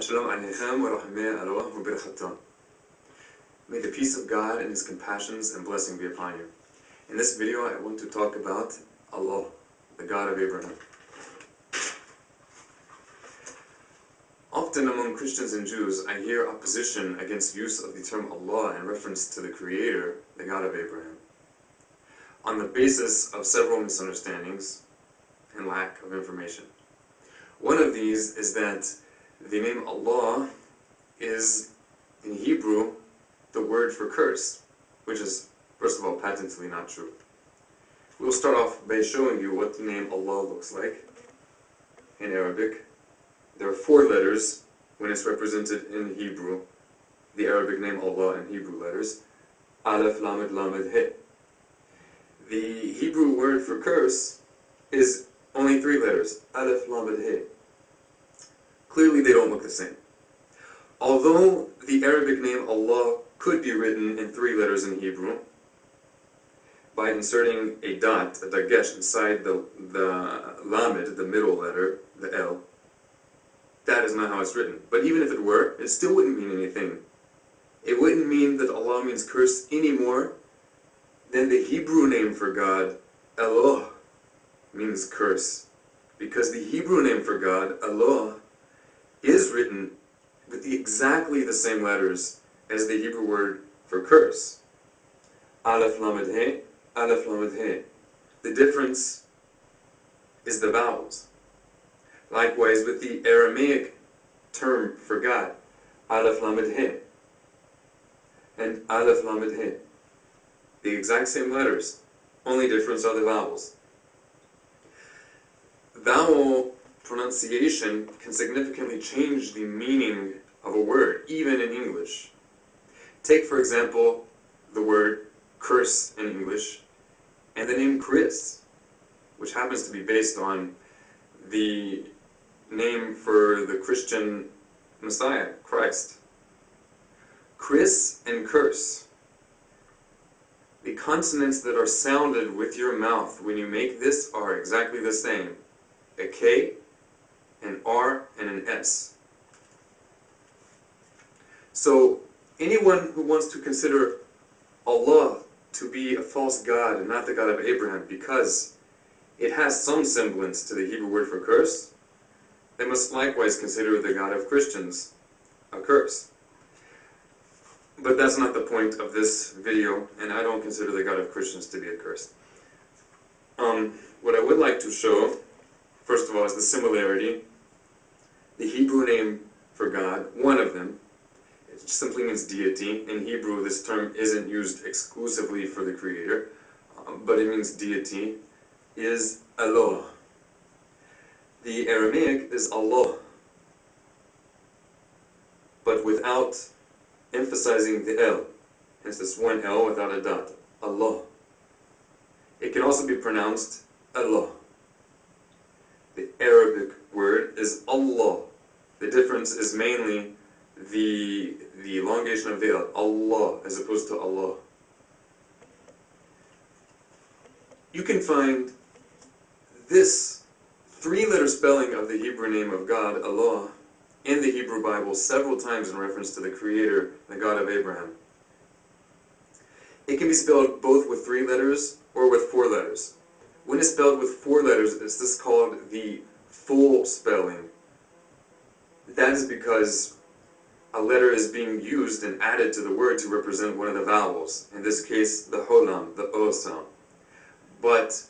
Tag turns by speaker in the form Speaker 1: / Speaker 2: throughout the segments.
Speaker 1: Shalom Aleichem wa rahmeh Allah wa barakatuh. May the peace of God and His compassions and blessing be upon you. In this video I want to talk about Allah, the God of Abraham. Often among Christians and Jews I hear opposition against use of the term Allah in reference to the Creator, the God of Abraham, on the basis of several misunderstandings and lack of information. One of these is that the name Allah is, in Hebrew, the word for curse, which is, first of all, patently not true. We'll start off by showing you what the name Allah looks like in Arabic. There are 4 letters when it's represented in Hebrew, the Arabic name Allah in Hebrew letters. Alef, Lamed, Lamed, He. The Hebrew word for curse is only 3 letters. Alef, Lamed, He. Clearly they don't look the same. Although the Arabic name Allah could be written in 3 letters in Hebrew, by inserting a dot, a dagesh, inside the lamed, the middle letter, the L, that is not how it's written. But even if it were, it still wouldn't mean anything. It wouldn't mean that Allah means curse any more than the Hebrew name for God, Eloh, means curse. Because the Hebrew name for God, Allah, is written with exactly the same letters as the Hebrew word for curse. Alef Lamed He, Alef Lamed He. The difference is the vowels. Likewise with the Aramaic term for God, Alef Lamed He and Alef Lamed He. The exact same letters, only difference are the vowels. Vowel pronunciation can significantly change the meaning of a word, even in English. Take, for example, the word curse in English and the name Chris, which happens to be based on the name for the Christian Messiah, Christ. Chris and curse. The consonants that are sounded with your mouth when you make this are exactly the same. A K, an R, and an S. So anyone who wants to consider Allah to be a false god and not the God of Abraham because it has some semblance to the Hebrew word for curse, they must likewise consider the God of Christians a curse. But that's not the point of this video, and I don't consider the God of Christians to be a curse. What I would like to show, first of all, is the similarity. The Hebrew name for God, one of them, it simply means deity. In Hebrew, this term isn't used exclusively for the Creator, but it means deity, is Eloh. The Aramaic is Allah, but without emphasizing the L. Hence this one L without a dot. Allah. It can also be pronounced Allah. The Arabic word is Allah. The difference is mainly the elongation of the L, Allah, as opposed to Allah. You can find this 3-letter spelling of the Hebrew name of God, Allah, in the Hebrew Bible several times in reference to the Creator, the God of Abraham. It can be spelled both with 3 letters or with 4 letters. When it's spelled with 4 letters, it's this called the full spelling. That is because a letter is being used and added to the word to represent one of the vowels. In this case, the holam, the O sound. But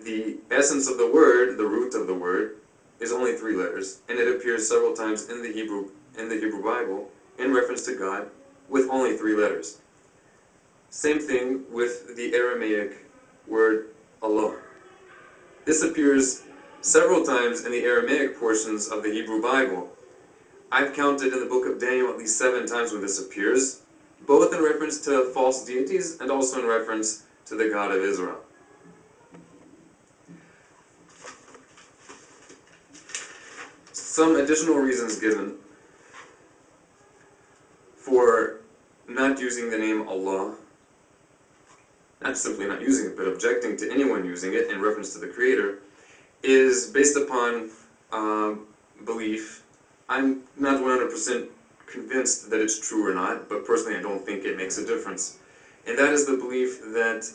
Speaker 1: the essence of the word, the root of the word, is only 3 letters, and it appears several times in the Hebrew Bible in reference to God with only 3 letters. Same thing with the Aramaic word Allah. This appears several times in the Aramaic portions of the Hebrew Bible. I've counted in the book of Daniel at least 7 times when this appears, both in reference to false deities and also in reference to the God of Israel. Some additional reasons given for not using the name Allah, not simply not using it, but objecting to anyone using it in reference to the Creator, is based upon belief I'm not 100% convinced that it's true or not, but personally I don't think it makes a difference. And that is the belief that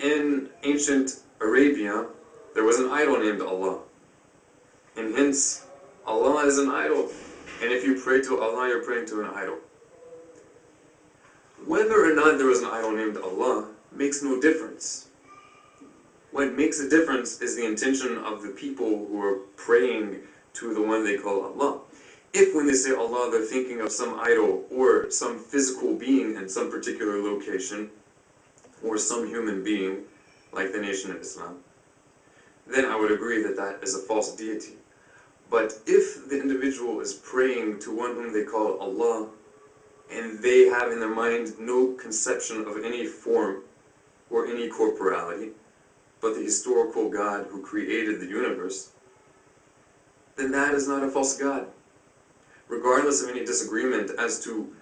Speaker 1: in ancient Arabia, there was an idol named Allah. And hence, Allah is an idol. And if you pray to Allah, you're praying to an idol. Whether or not there was an idol named Allah makes no difference. What makes a difference is the intention of the people who are praying to the one they call Allah. If when they say Allah, they're thinking of some idol or some physical being in some particular location, or some human being, like the Nation of Islam, then I would agree that that is a false deity. But if the individual is praying to one whom they call Allah, and they have in their mind no conception of any form or any corporality, but the historical God who created the universe, then that is not a false God. Regardless of any disagreement as to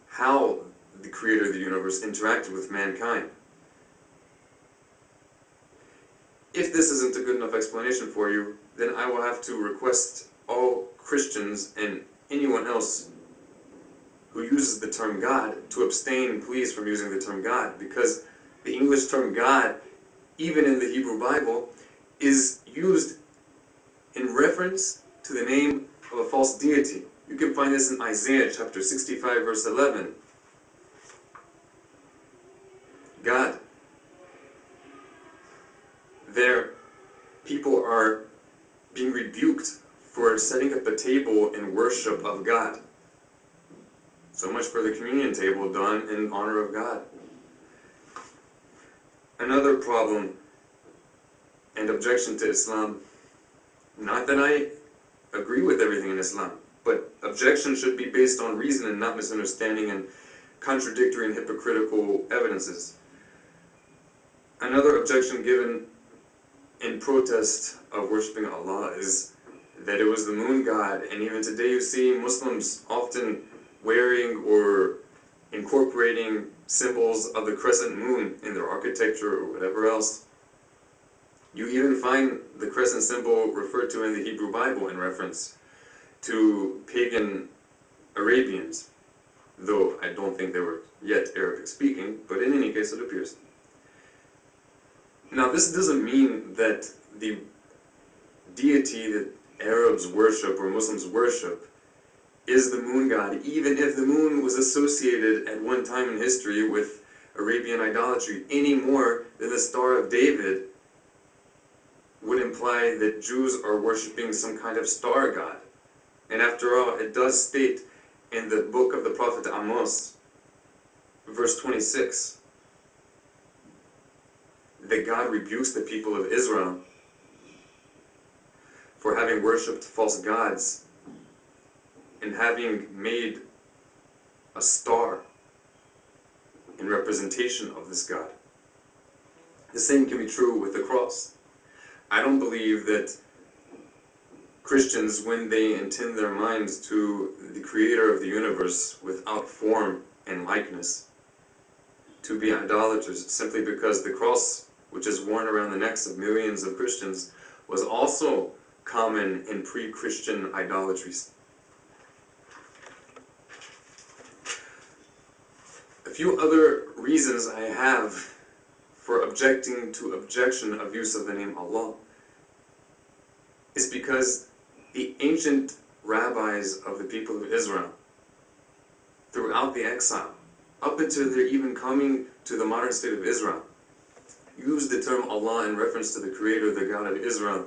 Speaker 1: how the creator of the universe interacted with mankind. If this isn't a good enough explanation for you, then I will have to request all Christians and anyone else who uses the term God to abstain, please, from using the term God, because the English term God, even in the Hebrew Bible, is used in reference to the name of a false deity. You can find this in Isaiah chapter 65, verse 11. God. There, people are being rebuked for setting up a table in worship of God. So much for the communion table done in honor of God. Another problem and objection to Islam, not that I agree with everything in Islam, but objection should be based on reason and not misunderstanding and contradictory and hypocritical evidences. Another objection given in protest of worshipping Allah is that it was the moon god, and even today you see Muslims often wearing or incorporating symbols of the crescent moon in their architecture or whatever else. You even find the crescent symbol referred to in the Hebrew Bible in reference to pagan Arabians, though I don't think they were yet Arabic speaking, but in any case it appears. Now this doesn't mean that the deity that Arabs worship or Muslims worship is the moon god, even if the moon was associated at one time in history with Arabian idolatry, any more than the Star of David would imply that Jews are worshipping some kind of star god. And after all, it does state in the book of the prophet Amos, verse 26, that God rebukes the people of Israel for having worshipped false gods and having made a star in representation of this God. The same can be true with the cross. I don't believe that Christians, when they intend their minds to the creator of the universe without form and likeness, to be idolaters simply because the cross, which is worn around the necks of millions of Christians, was also common in pre-Christian idolatries. A few other reasons I have for objecting to objection of use of the name Allah is because the ancient rabbis of the people of Israel, throughout the exile, up until their even coming to the modern state of Israel, used the term Allah in reference to the creator, the God of Israel,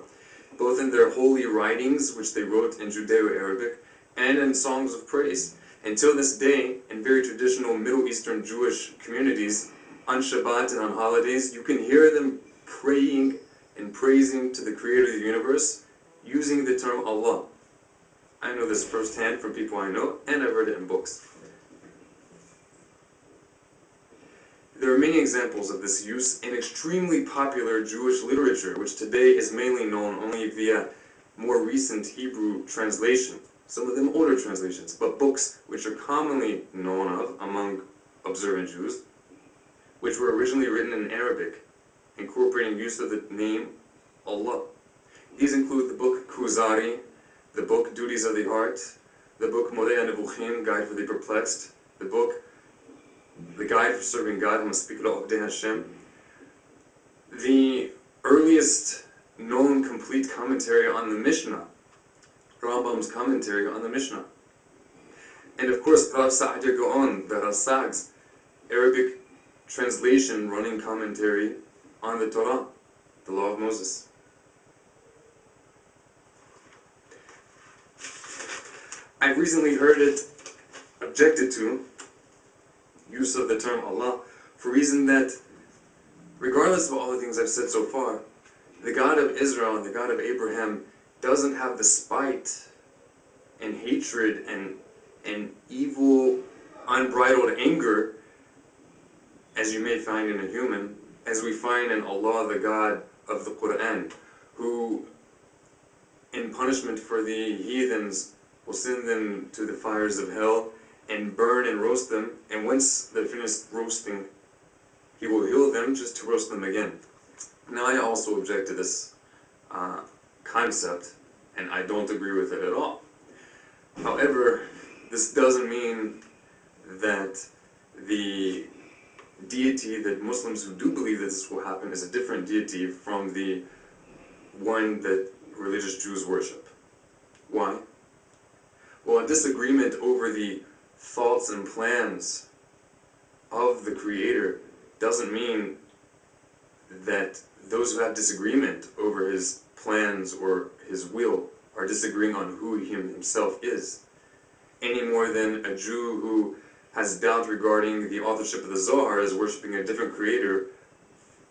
Speaker 1: both in their holy writings, which they wrote in Judeo-Arabic, and in songs of praise. Until this day, in very traditional Middle Eastern Jewish communities, on Shabbat and on holidays, you can hear them praying and praising to the creator of the universe using the term Allah. I know this firsthand from people I know, and I've read it in books. There are many examples of this use in extremely popular Jewish literature, which today is mainly known only via more recent Hebrew translation, some of them older translations, but books which are commonly known of among observant Jews, which were originally written in Arabic, incorporating use of the name Allah. These include the book Kuzari, the book Duties of the Heart, the book Moreh Nevuchim, Guide for the Perplexed, the book The Guide for Serving God, Maspikula Ogdei Hashem, the earliest known complete commentary on the Mishnah, Rambam's commentary on the Mishnah, and of course Rav Saadia Gaon, the Rasag's Arabic translation running commentary on the Torah, the Law of Moses. I've recently heard it objected to, use of the term Allah, for reason that, regardless of all the things I've said so far, the God of Israel and the God of Abraham doesn't have the spite and hatred and evil, unbridled anger, as you may find in a human, as we find in Allah, the God of the Quran, who, in punishment for the heathens, will send them to the fires of hell and burn and roast them, and once they're finished roasting, He will heal them just to roast them again. Now, I also object to this concept, and I don't agree with it at all. However, this doesn't mean that the deity that Muslims who do believe that this will happen is a different deity from the one that religious Jews worship. Why? Well, a disagreement over the thoughts and plans of the Creator doesn't mean that those who have disagreement over His plans or His will are disagreeing on who He Himself is, any more than a Jew who has doubt regarding the authorship of the Zohar is worshipping a different Creator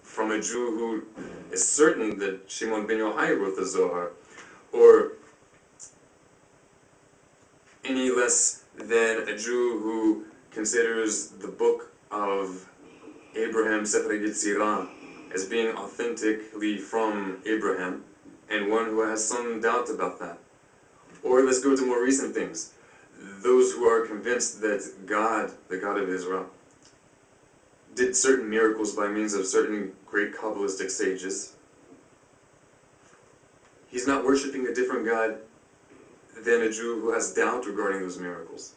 Speaker 1: from a Jew who is certain that Shimon ben Yochai wrote the Zohar, or any less than a Jew who considers the book of Abraham, Sefer Yetzirah, as being authentically from Abraham, and one who has some doubt about that. Or let's go to more recent things. Those who are convinced that God, the God of Israel, did certain miracles by means of certain great Kabbalistic sages. He's not worshipping a different God than a Jew who has doubt regarding those miracles.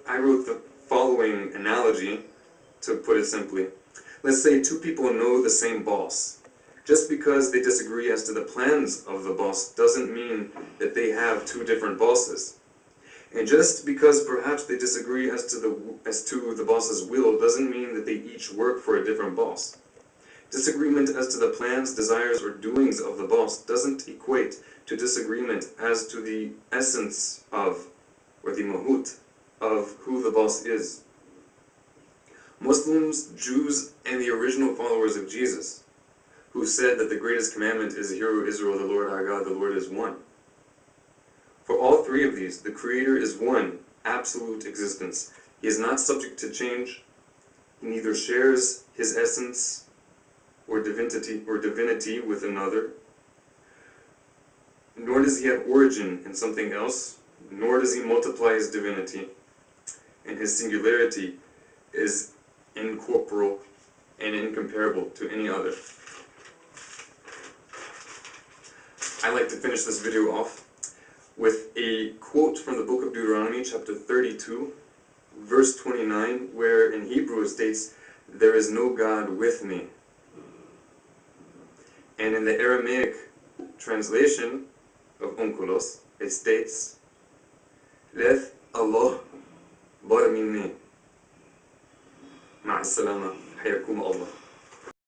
Speaker 1: I wrote the following analogy to put it simply. Let's say two people know the same boss. Just because they disagree as to the plans of the boss doesn't mean that they have two different bosses. And just because perhaps they disagree as to the boss's will doesn't mean that they each work for a different boss. Disagreement as to the plans, desires, or doings of the boss doesn't equate to disagreement as to the essence of, or the mahut, of who the boss is. Muslims, Jews, and the original followers of Jesus, who said that the greatest commandment is, Hear, O Israel, the Lord our God, the Lord is one. For all three of these, the Creator is one, absolute existence. He is not subject to change. He neither shares His essence or divinity with another, nor does He have origin in something else, nor does He multiply His divinity, and His singularity is incorporeal and incomparable to any other. I like to finish this video off with a quote from the book of Deuteronomy, chapter 32, verse 29, where in Hebrew it states, "There is no God with me." And in the Aramaic translation of Onkelos, it states, "Leth Allah bar minni." Ma'as salama, hayakum Allah.